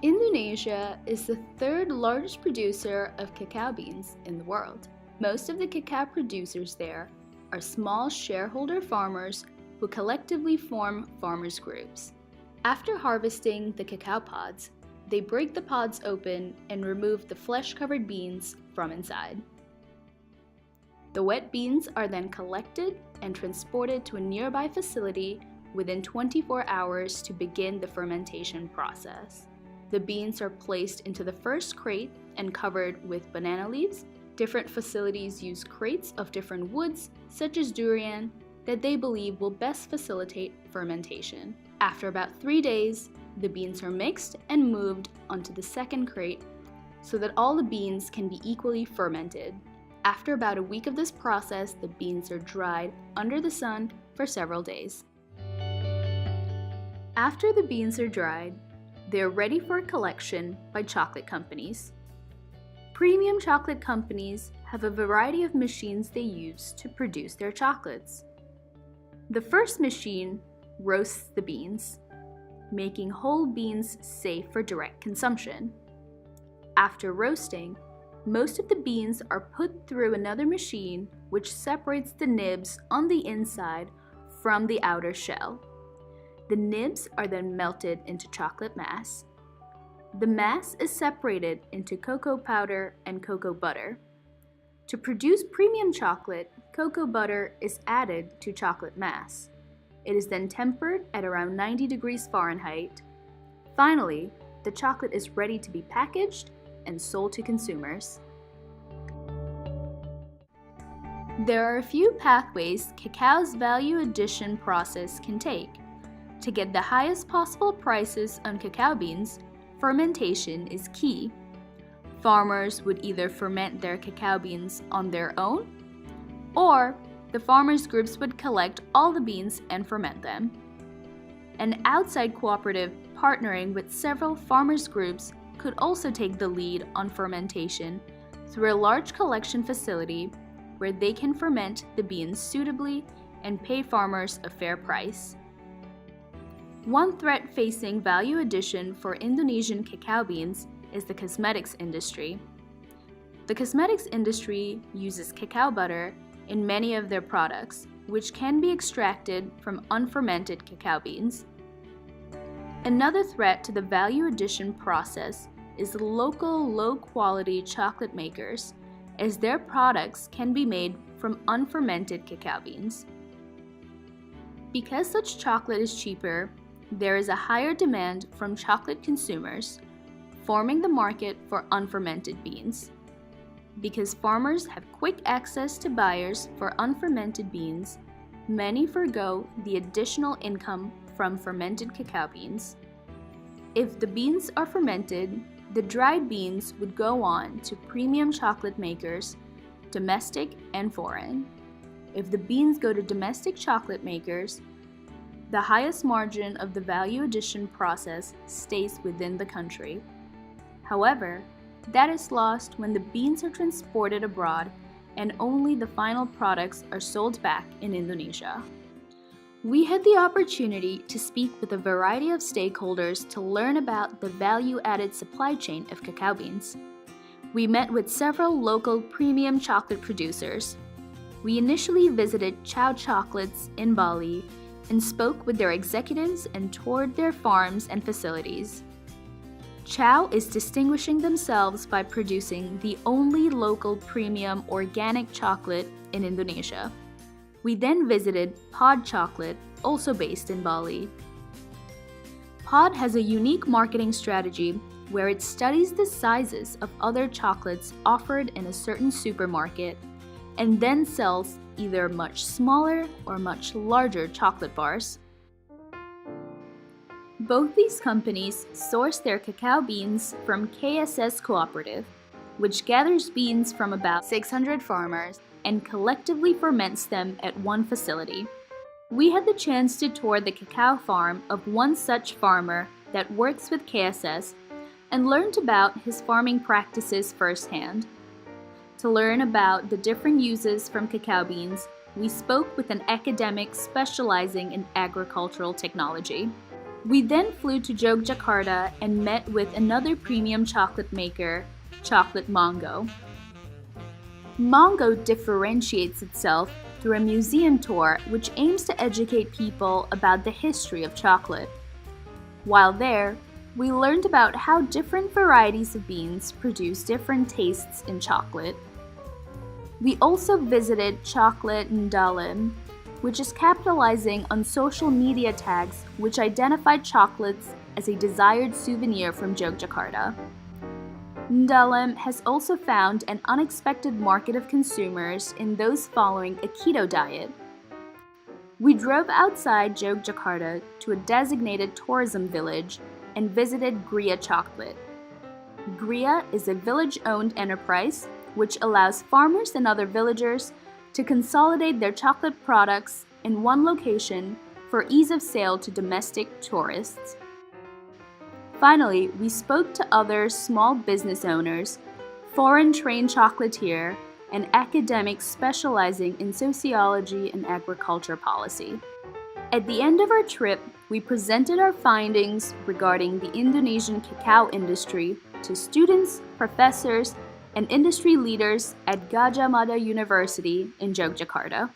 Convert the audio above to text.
Indonesia is the third largest producer of cacao beans in the world. Most of the cacao producers there are small shareholder farmers who collectively form farmers' groups. After harvesting the cacao pods, they break the pods open and remove the flesh-covered beans from inside. The wet beans are then collected and transported to a nearby facility within 24 hours to begin the fermentation process. The beans are placed into the first crate and covered with banana leaves. Different facilities use crates of different woods, such as durian, that they believe will best facilitate fermentation. After about 3 days, the beans are mixed and moved onto the second crate so that all the beans can be equally fermented. After about a week of this process, the beans are dried under the sun for several days. After the beans are dried, they are ready for collection by chocolate companies. Premium chocolate companies have a variety of machines they use to produce their chocolates. The first machine roasts the beans, making whole beans safe for direct consumption. After roasting, most of the beans are put through another machine which separates the nibs on the inside from the outer shell. The nibs are then melted into chocolate mass. The mass is separated into cocoa powder and cocoa butter. To produce premium chocolate, cocoa butter is added to chocolate mass. It is then tempered at around 90 degrees Fahrenheit. Finally, the chocolate is ready to be packaged and sold to consumers. There are a few pathways cacao's value addition process can take. To get the highest possible prices on cacao beans, fermentation is key. Farmers would either ferment their cacao beans on their own, or the farmers' groups would collect all the beans and ferment them. An outside cooperative partnering with several farmers' groups could also take the lead on fermentation through a large collection facility where they can ferment the beans suitably and pay farmers a fair price. One threat facing value addition for Indonesian cacao beans is the cosmetics industry. The cosmetics industry uses cacao butter in many of their products, which can be extracted from unfermented cacao beans. Another threat to the value addition process is local low-quality chocolate makers, as their products can be made from unfermented cacao beans. Because such chocolate is cheaper, there is a higher demand from chocolate consumers, forming the market for unfermented beans. Because farmers have quick access to buyers for unfermented beans, many forgo the additional income from fermented cacao beans. If the beans are fermented, the dried beans would go on to premium chocolate makers, domestic and foreign. If the beans go to domestic chocolate makers, the highest margin of the value addition process stays within the country. However, that is lost when the beans are transported abroad and only the final products are sold back in Indonesia. We had the opportunity to speak with a variety of stakeholders to learn about the value-added supply chain of cacao beans. We met with several local premium chocolate producers. We initially visited Cau Chocolates in Bali and spoke with their executives and toured their farms and facilities. Cau is distinguishing themselves by producing the only local premium organic chocolate in Indonesia. We then visited Pod Chocolate, also based in Bali. Pod has a unique marketing strategy where it studies the sizes of other chocolates offered in a certain supermarket and then sells either much smaller or much larger chocolate bars. Both these companies source their cacao beans from KSS Cooperative, which gathers beans from about 600 farmers and collectively ferments them at one facility. We had the chance to tour the cacao farm of one such farmer that works with KSS and learned about his farming practices firsthand. To learn about the different uses from cacao beans, we spoke with an academic specializing in agricultural technology. We then flew to Yogyakarta and met with another premium chocolate maker, Chocolate Mongo. Mongo differentiates itself through a museum tour which aims to educate people about the history of chocolate. While there, we learned about how different varieties of beans produce different tastes in chocolate. We also visited HELENA LAM, which is capitalizing on social media tags which identified chocolates as a desired souvenir from Yogyakarta. HELENA LAM has also found an unexpected market of consumers in those following a keto diet. We drove outside Yogyakarta to a designated tourism village and visited Gria Chocolate. Gria is a village-owned enterprise which allows farmers and other villagers to consolidate their chocolate products in one location for ease of sale to domestic tourists. Finally, we spoke to other small business owners, foreign-trained chocolatier, and academics specializing in sociology and agriculture policy. At the end of our trip, we presented our findings regarding the Indonesian cacao industry to students, professors, and industry leaders at Gajah Mada University in Yogyakarta.